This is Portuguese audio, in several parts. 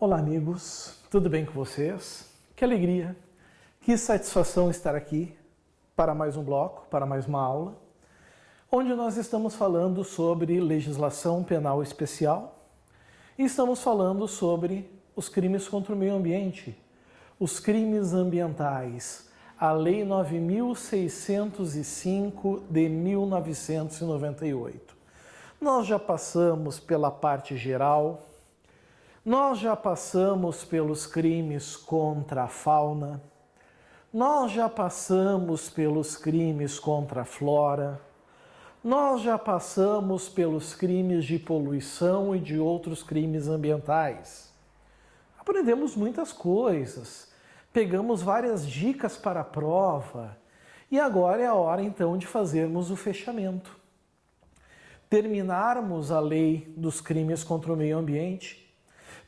Olá, amigos, tudo bem com vocês? Que alegria, que satisfação estar aqui para mais um bloco, para mais uma aula, onde nós estamos falando sobre legislação penal especial e estamos falando sobre os crimes contra o meio ambiente, os crimes ambientais, a Lei 9.605 de 1998. Nós já passamos pela parte geral. Nós já passamos pelos crimes contra a fauna, nós já passamos pelos crimes contra a flora, nós já passamos pelos crimes de poluição e de outros crimes ambientais. Aprendemos muitas coisas, pegamos várias dicas para a prova e agora é a hora então de fazermos o fechamento. Terminarmos a lei dos crimes contra o meio ambiente,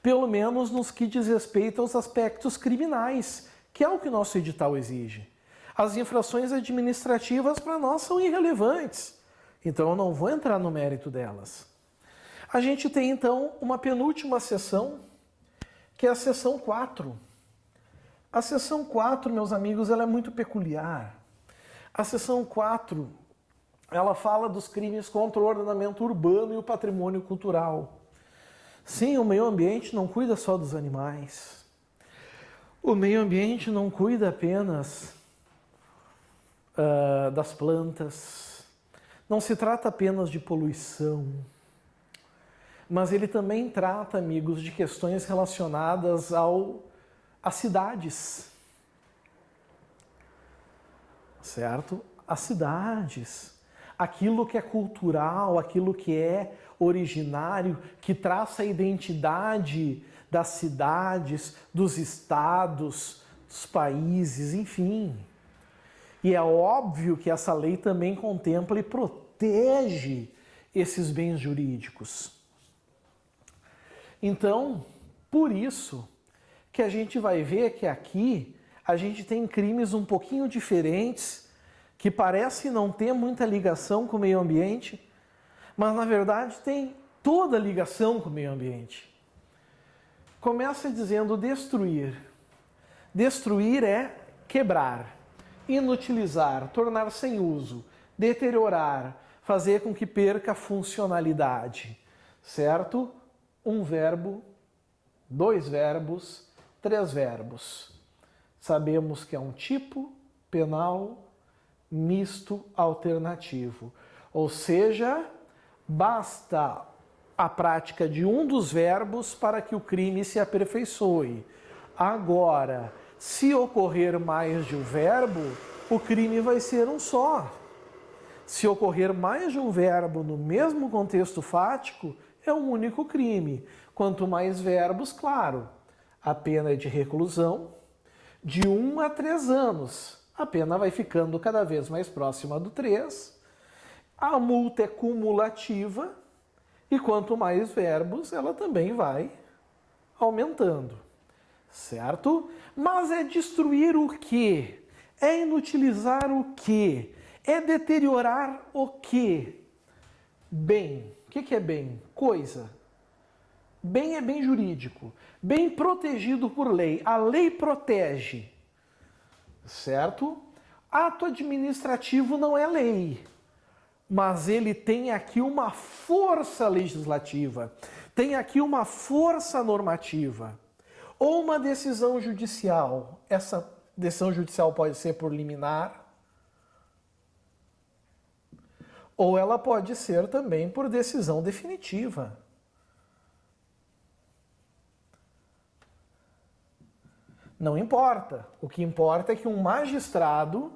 pelo menos nos que diz respeito aos aspectos criminais, que é o que o nosso edital exige. As infrações administrativas para nós são irrelevantes, então eu não vou entrar no mérito delas. A gente tem então uma penúltima sessão, que é a sessão 4. A sessão 4, meus amigos, ela é muito peculiar. A sessão 4, ela fala dos crimes contra o ordenamento urbano e o patrimônio cultural. Sim, o meio ambiente não cuida só dos animais. O meio ambiente não cuida apenas das plantas. Não se trata apenas de poluição. Mas ele também trata, amigos, de questões relacionadas às cidades. Certo? As cidades. Aquilo que é cultural, aquilo que é originário, que traça a identidade das cidades, dos estados, dos países, enfim. E é óbvio que essa lei também contempla e protege esses bens jurídicos. Então, por isso que a gente vai ver que aqui a gente tem crimes um pouquinho diferentes, que parecem não ter muita ligação com o meio ambiente, mas na verdade tem toda a ligação com o meio ambiente. Começa dizendo destruir. Destruir é quebrar, inutilizar, tornar sem uso, deteriorar, fazer com que perca a funcionalidade. Certo? Um verbo, dois verbos, três verbos. Sabemos que é um tipo penal misto alternativo. Ou seja, basta a prática de um dos verbos para que o crime se aperfeiçoe. Agora, se ocorrer mais de um verbo, o crime vai ser um só. Se ocorrer mais de um verbo no mesmo contexto fático, é um único crime. Quanto mais verbos, claro, a pena é de reclusão de 1 a 3 anos. A pena vai ficando cada vez mais próxima do 3. A multa é cumulativa e quanto mais verbos, ela também vai aumentando. Certo? Mas é destruir o quê? É inutilizar o quê? É deteriorar o quê? Bem. O que é bem? Coisa. Bem é bem jurídico. Bem protegido por lei. A lei protege. Certo? Ato administrativo não é lei, mas ele tem aqui uma força legislativa, tem aqui uma força normativa, ou uma decisão judicial. Essa decisão judicial pode ser por liminar, ou ela pode ser também por decisão definitiva. Não importa. O que importa é que um magistrado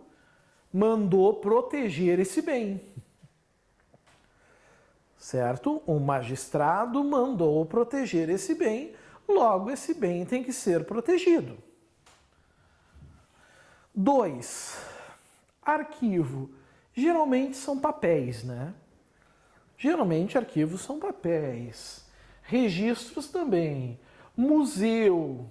mandou proteger esse bem. Certo? Um magistrado mandou proteger esse bem, logo esse bem tem que ser protegido. 2. Arquivo. Geralmente são papéis, né? Geralmente arquivos são papéis. Registros também. Museu.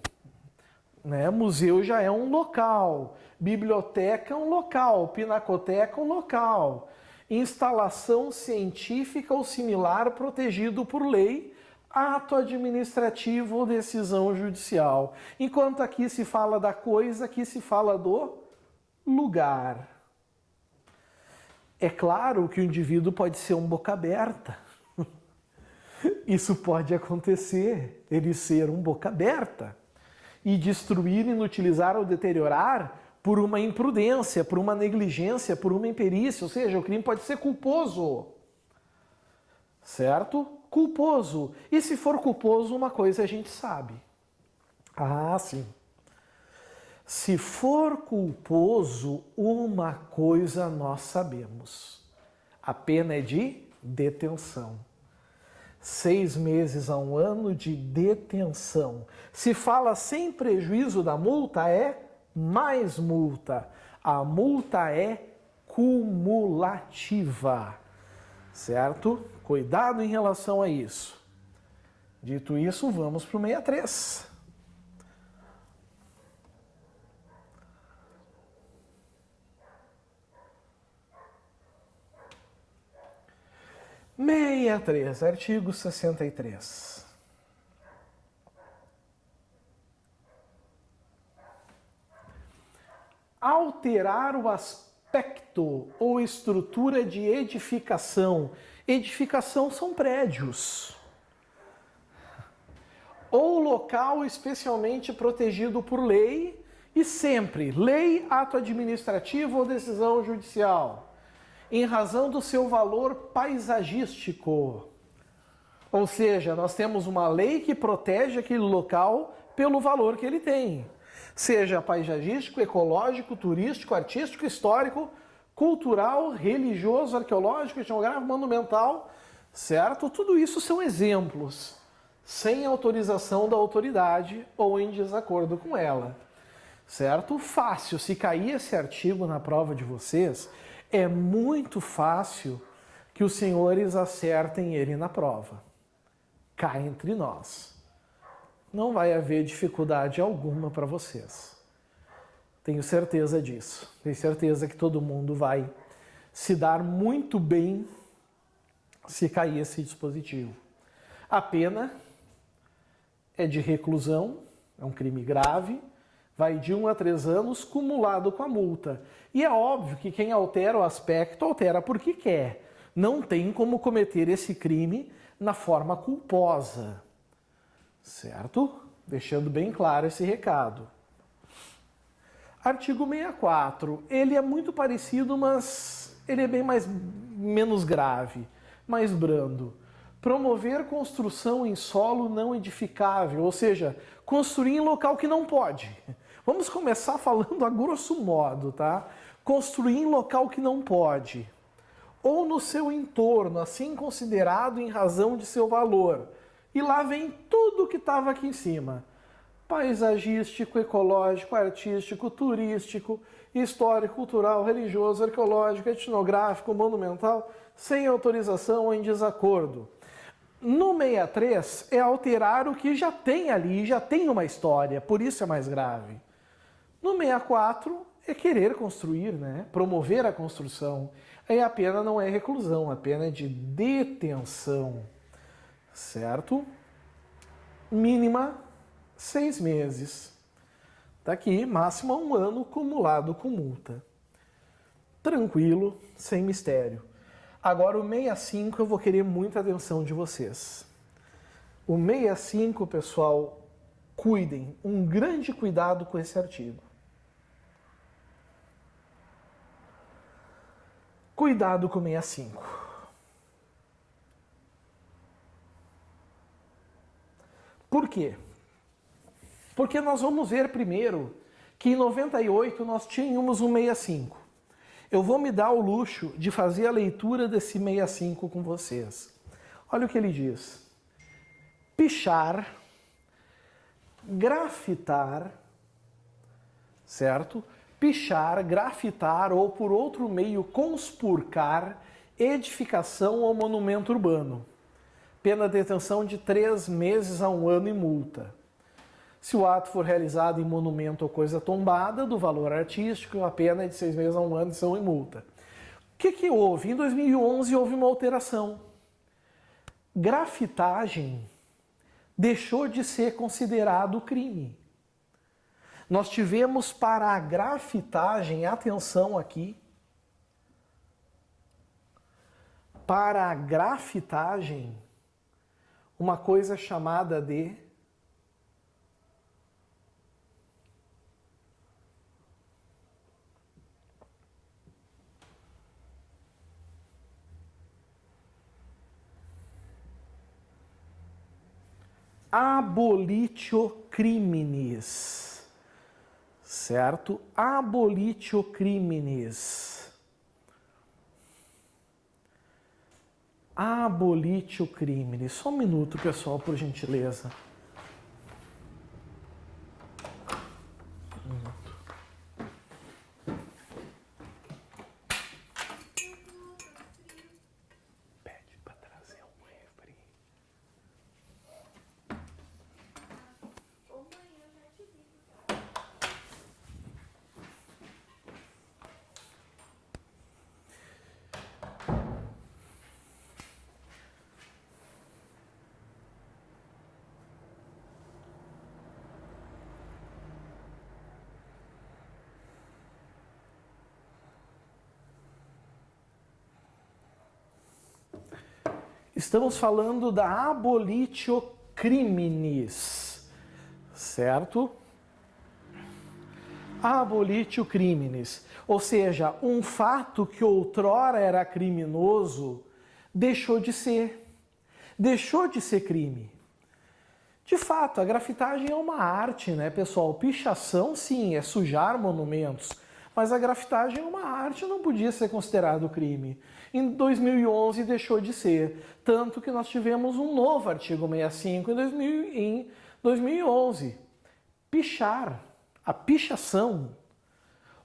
Né? Museu já é um local, biblioteca é um local, pinacoteca é um local, instalação científica ou similar protegido por lei, ato administrativo ou decisão judicial. Enquanto aqui se fala da coisa, aqui se fala do lugar. É claro que o indivíduo pode ser um boca aberta. Isso pode acontecer, ele ser um boca aberta e destruir, inutilizar ou deteriorar por uma imprudência, por uma negligência, por uma imperícia, ou seja, o crime pode ser culposo. Certo? Culposo. E se for culposo, uma coisa a gente sabe. Ah, sim. Se for culposo, uma coisa nós sabemos. A pena é de detenção. 6 meses a 1 ano de detenção. Se fala sem prejuízo da multa, é mais multa. A multa é cumulativa. Certo? Cuidado em relação a isso. Dito isso, vamos para o 63. Artigo 63. Alterar o aspecto ou estrutura de edificação. Edificação são prédios. Ou local especialmente protegido por lei e sempre lei, ato administrativo ou decisão judicial, em razão do seu valor paisagístico. Ou seja, nós temos uma lei que protege aquele local pelo valor que ele tem. Seja paisagístico, ecológico, turístico, artístico, histórico, cultural, religioso, arqueológico, etnográfico, monumental, certo? Tudo isso são exemplos, sem autorização da autoridade ou em desacordo com ela, certo? Fácil, se cair esse artigo na prova de vocês, é muito fácil que os senhores acertem ele na prova. Cá entre nós. Não vai haver dificuldade alguma para vocês. Tenho certeza disso. Tenho certeza que todo mundo vai se dar muito bem se cair esse dispositivo. A pena é de reclusão, é um crime grave, vai de 1 a 3 anos, cumulado com a multa. E é óbvio que quem altera o aspecto, altera porque quer. Não tem como cometer esse crime na forma culposa. Certo? Deixando bem claro esse recado. Artigo 64. Ele é muito parecido, mas ele é bem menos grave, mais brando. Promover construção em solo não edificável, ou seja, construir em local que não pode. Vamos começar falando a grosso modo, tá? Construir em local que não pode. Ou no seu entorno, assim considerado em razão de seu valor. E lá vem tudo que estava aqui em cima. Paisagístico, ecológico, artístico, turístico, histórico, cultural, religioso, arqueológico, etnográfico, monumental, sem autorização ou em desacordo. No 63 é alterar o que já tem ali, já tem uma história, por isso é mais grave. No 64 é querer construir, né? Promover a construção. Aí a pena não é reclusão, a pena é de detenção, certo? Mínima 6 meses. Daqui, máximo 1 ano cumulado com multa. Tranquilo, sem mistério. Agora o 65 eu vou querer muita atenção de vocês. O 65, pessoal, cuidem, um grande cuidado com esse artigo. Cuidado com o 65. Por quê? Porque nós vamos ver primeiro que em 98 nós tínhamos um 65. Eu vou me dar o luxo de fazer a leitura desse 65 com vocês. Olha o que ele diz. Pichar, grafitar, certo? Pichar, grafitar ou por outro meio conspurcar edificação ou monumento urbano. Pena de detenção de 3 meses a 1 ano e multa. Se o ato for realizado em monumento ou coisa tombada, do valor artístico, a pena é de 6 meses a 1 ano e multa. O que houve? Em 2011 houve uma alteração. Grafitagem deixou de ser considerado crime. Nós tivemos para a grafitagem, atenção aqui, para a grafitagem, uma coisa chamada de abolitio criminis, certo? Abolitio criminis. Abolitio criminis. Só um minuto, pessoal, por gentileza. Pede para trazer um refri. Estamos falando da abolitio criminis, certo? Abolitio criminis, ou seja, um fato que outrora era criminoso deixou de ser crime. De fato, a grafitagem é uma arte, né, pessoal? Pichação, sim, é sujar monumentos, mas a grafitagem é uma arte, não podia ser considerado crime. Em 2011 deixou de ser, tanto que nós tivemos um novo artigo 65 em 2011. Pichar, a pichação,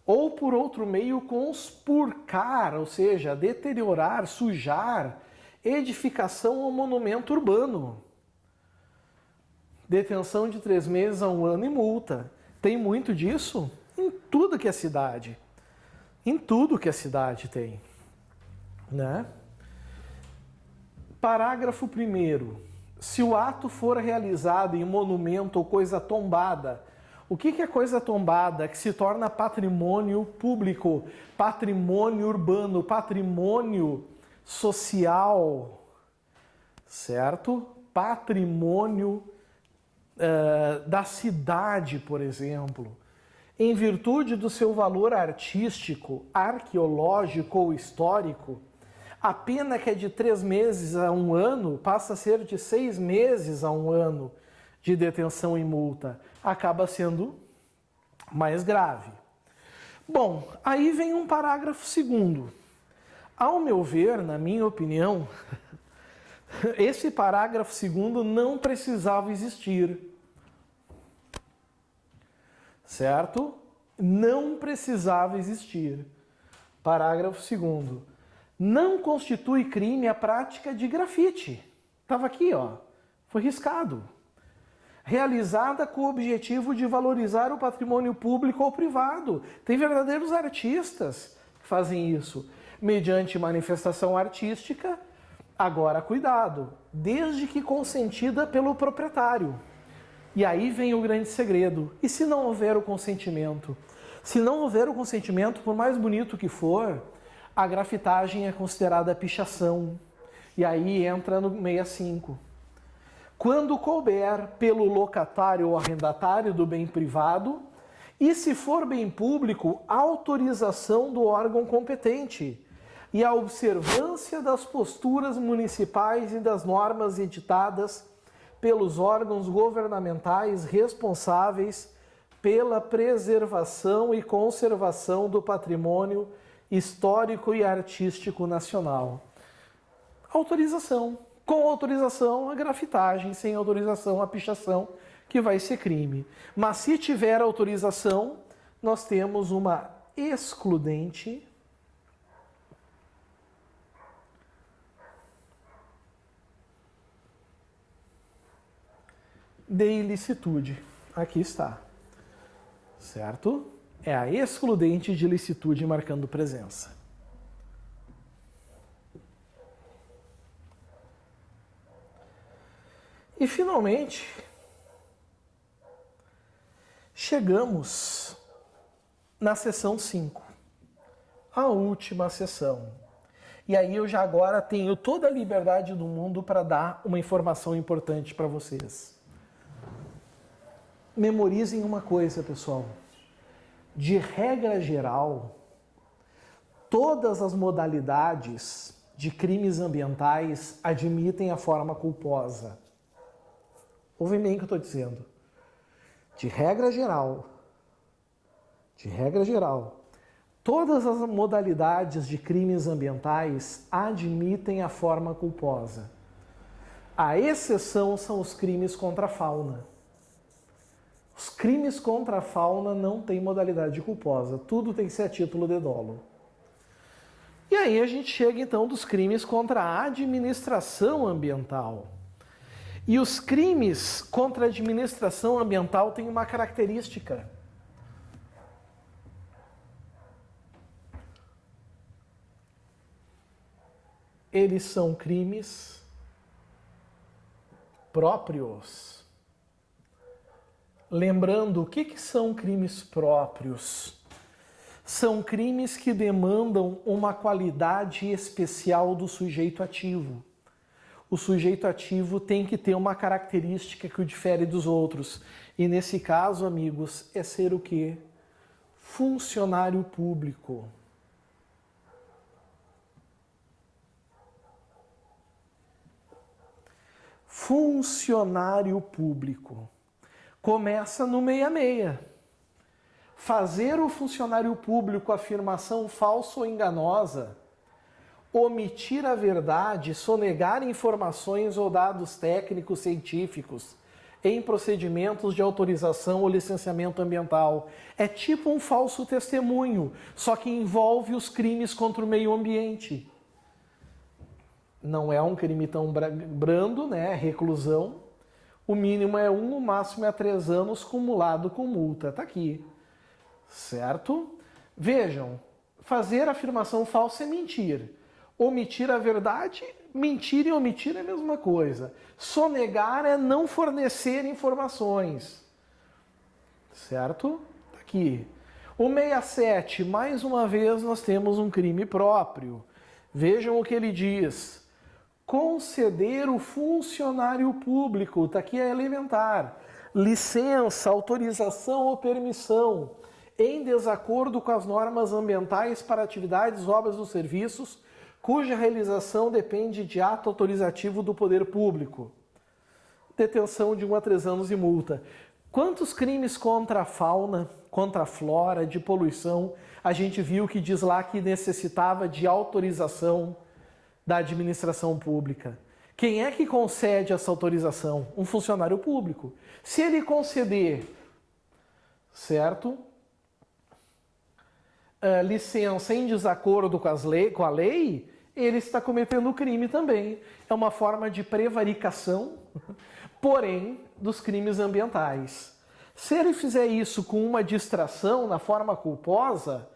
ou por outro meio conspurcar, ou seja, deteriorar, sujar, edificação ou monumento urbano. Detenção de 3 meses a 1 ano e multa. Tem muito disso em tudo que é cidade. Em tudo que a cidade tem. Né? Parágrafo 1º. Se o ato for realizado em monumento ou coisa tombada, o que é coisa tombada? Que se torna patrimônio público, patrimônio urbano, patrimônio social, certo? Patrimônio da cidade, por exemplo. Em virtude do seu valor artístico, arqueológico ou histórico, a pena que é de 3 meses a 1 ano passa a ser de 6 meses a 1 ano de detenção e multa. Acaba sendo mais grave. Bom, aí vem um parágrafo 2º. Ao meu ver, na minha opinião, esse parágrafo 2º não precisava existir. Certo? Não precisava existir. Parágrafo 2º. Não constitui crime a prática de grafite. Estava aqui, ó. Foi riscado. Realizada com o objetivo de valorizar o patrimônio público ou privado. Tem verdadeiros artistas que fazem isso. Mediante manifestação artística, agora cuidado, desde que consentida pelo proprietário. E aí vem o grande segredo. E se não houver o consentimento? Se não houver o consentimento, por mais bonito que for, a grafitagem é considerada pichação. E aí entra no 65. Quando couber pelo locatário ou arrendatário do bem privado, e se for bem público, autorização do órgão competente e a observância das posturas municipais e das normas editadas pelos órgãos governamentais responsáveis pela preservação e conservação do patrimônio histórico e artístico nacional. Autorização. Com autorização, a grafitagem. Sem autorização, a pichação, que vai ser crime. Mas se tiver autorização, nós temos uma excludente de ilicitude. Aqui está. Certo? É a excludente de ilicitude marcando presença. E finalmente, chegamos na sessão 5, a última sessão. E aí eu já agora tenho toda a liberdade do mundo para dar uma informação importante para vocês. Memorizem uma coisa, pessoal. De regra geral, todas as modalidades de crimes ambientais admitem a forma culposa. Ouve bem o que eu estou dizendo. De regra geral, todas as modalidades de crimes ambientais admitem a forma culposa. A exceção são os crimes contra a fauna. Os crimes contra a fauna não têm modalidade culposa, tudo tem que ser a título de dolo. E aí a gente chega então dos crimes contra a administração ambiental. E os crimes contra a administração ambiental têm uma característica. Eles são crimes próprios. Lembrando, o que são crimes próprios? São crimes que demandam uma qualidade especial do sujeito ativo. O sujeito ativo tem que ter uma característica que o difere dos outros. E nesse caso, amigos, é ser o quê? Funcionário público. Funcionário público. Começa no 66. Fazer o funcionário público afirmação falsa ou enganosa, omitir a verdade, sonegar informações ou dados técnicos científicos em procedimentos de autorização ou licenciamento ambiental. É tipo um falso testemunho, só que envolve os crimes contra o meio ambiente. Não é um crime tão brando, né? Reclusão. O mínimo é 1, o máximo é 3 anos, cumulado com multa. Tá aqui. Certo? Vejam, fazer afirmação falsa é mentir. Omitir a verdade, mentir e omitir é a mesma coisa. Sonegar é não fornecer informações. Certo? Tá aqui. O 67, mais uma vez, nós temos um crime próprio. Vejam o que ele diz. Conceder o funcionário público, está aqui é elementar, licença, autorização ou permissão em desacordo com as normas ambientais para atividades, obras ou serviços cuja realização depende de ato autorizativo do poder público. Detenção de 1 a 3 anos e multa. Quantos crimes contra a fauna, contra a flora, de poluição, a gente viu que diz lá que necessitava de autorização da administração pública? Quem é que concede essa autorização? Um funcionário público. Se ele conceder, certo? Licença em desacordo com a lei, ele está cometendo crime também. É uma forma de prevaricação, porém, dos crimes ambientais. Se ele fizer isso com uma distração na forma culposa,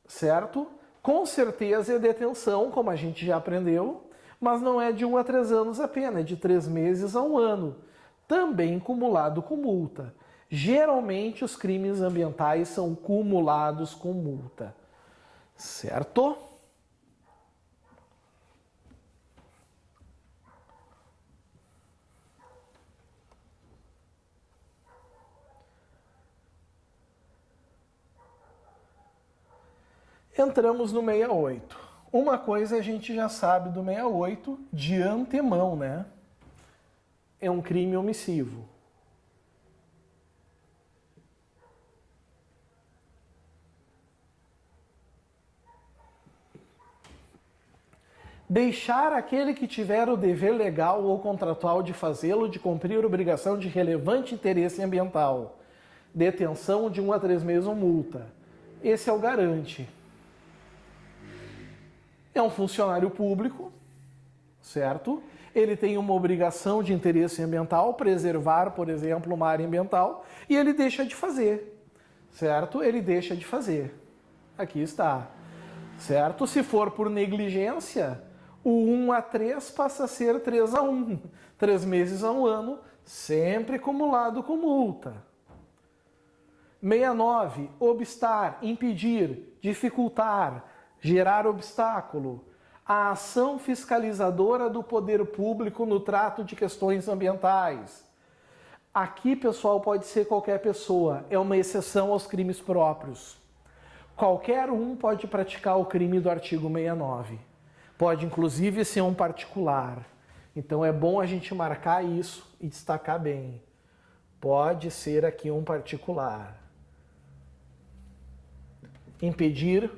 certo? Com certeza é detenção, como a gente já aprendeu, mas não é de 1 a 3 anos a pena, é de 3 meses a 1 ano, também cumulado com multa. Geralmente os crimes ambientais são cumulados com multa, certo? Entramos no 68. Uma coisa a gente já sabe do 68 de antemão, né? É um crime omissivo. Deixar aquele que tiver o dever legal ou contratual de fazê-lo, de cumprir obrigação de relevante interesse ambiental. Detenção de 1 a 3 meses ou multa. Esse é o garante. É um funcionário público, certo? Ele tem uma obrigação de interesse ambiental, preservar, por exemplo, uma área ambiental, e ele deixa de fazer, certo? Ele deixa de fazer. Aqui está, certo? Se for por negligência, O 1 a 3 passa a ser 3 a 1. 3 meses a 1 ano, sempre acumulado com multa. 69. Obstar, impedir, dificultar, gerar obstáculo. A ação fiscalizadora do poder público no trato de questões ambientais. Aqui, pessoal, pode ser qualquer pessoa, é uma exceção aos crimes próprios. Qualquer um pode praticar o crime do artigo 69. Pode, inclusive, ser um particular. Então, é bom a gente marcar isso e destacar bem. Pode ser aqui um particular. Impedir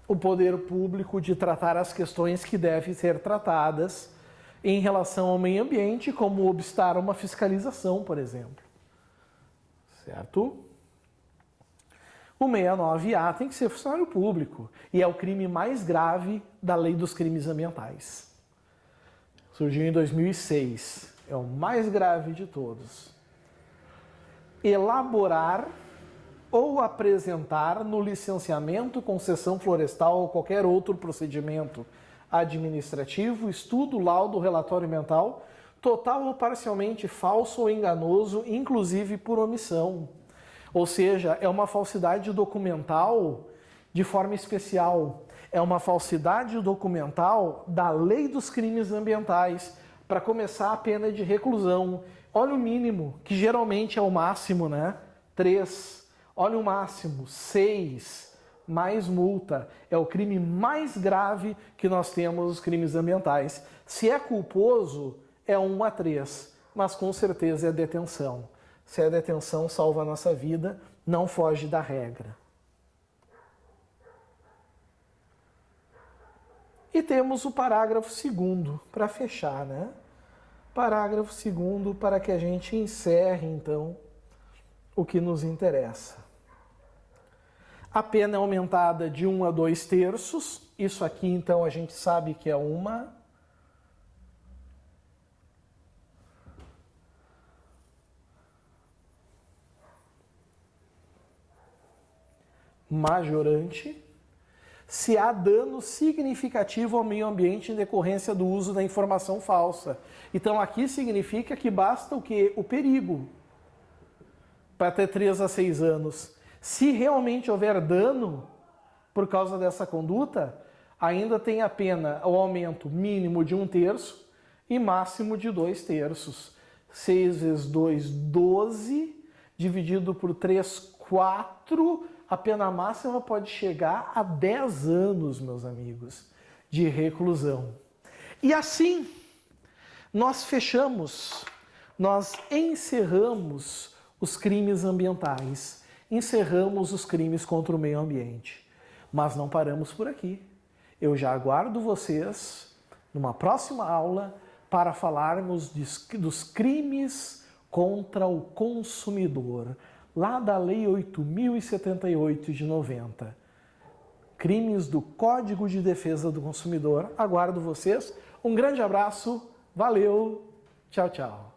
o poder público de tratar as questões que devem ser tratadas em relação ao meio ambiente, como obstar uma fiscalização, por exemplo. Certo? O 69A tem que ser funcionário público e é o crime mais grave da Lei dos Crimes Ambientais. Surgiu em 2006. É o mais grave de todos. Elaborar ou apresentar no licenciamento, concessão florestal ou qualquer outro procedimento administrativo, estudo, laudo, relatório ambiental, total ou parcialmente falso ou enganoso, inclusive por omissão. Ou seja, é uma falsidade documental de forma especial. É uma falsidade documental da Lei dos Crimes Ambientais. Para começar, a pena de reclusão. Olha o mínimo, que geralmente é o máximo, né? 3. Olha o máximo, 6. Mais multa. É o crime mais grave que nós temos, os crimes ambientais. Se é culposo, é 1 a 3, mas com certeza é detenção. Se é detenção, salva a nossa vida, não foge da regra. E temos o parágrafo 2º, para fechar, né? Parágrafo 2º, para que a gente encerre, então, o que nos interessa. A pena é aumentada de 1 a 2 terços. Isso aqui, então, a gente sabe que é uma majorante se há dano significativo ao meio ambiente em decorrência do uso da informação falsa. Então, aqui significa que basta o quê? O perigo para ter 3 a 6 anos. Se realmente houver dano por causa dessa conduta, ainda tem a pena o aumento mínimo de 1 terço e máximo de 2 terços. 6 vezes 2, 12, dividido por 3, 4. A pena máxima pode chegar a 10 anos, meus amigos, de reclusão. E assim, nós fechamos, nós encerramos os crimes ambientais. Encerramos os crimes contra o meio ambiente. Mas não paramos por aqui. Eu já aguardo vocês numa próxima aula para falarmos dos crimes contra o consumidor, lá da Lei 8.078 de 90. Crimes do Código de Defesa do Consumidor. Aguardo vocês. Um grande abraço. Valeu. Tchau, tchau.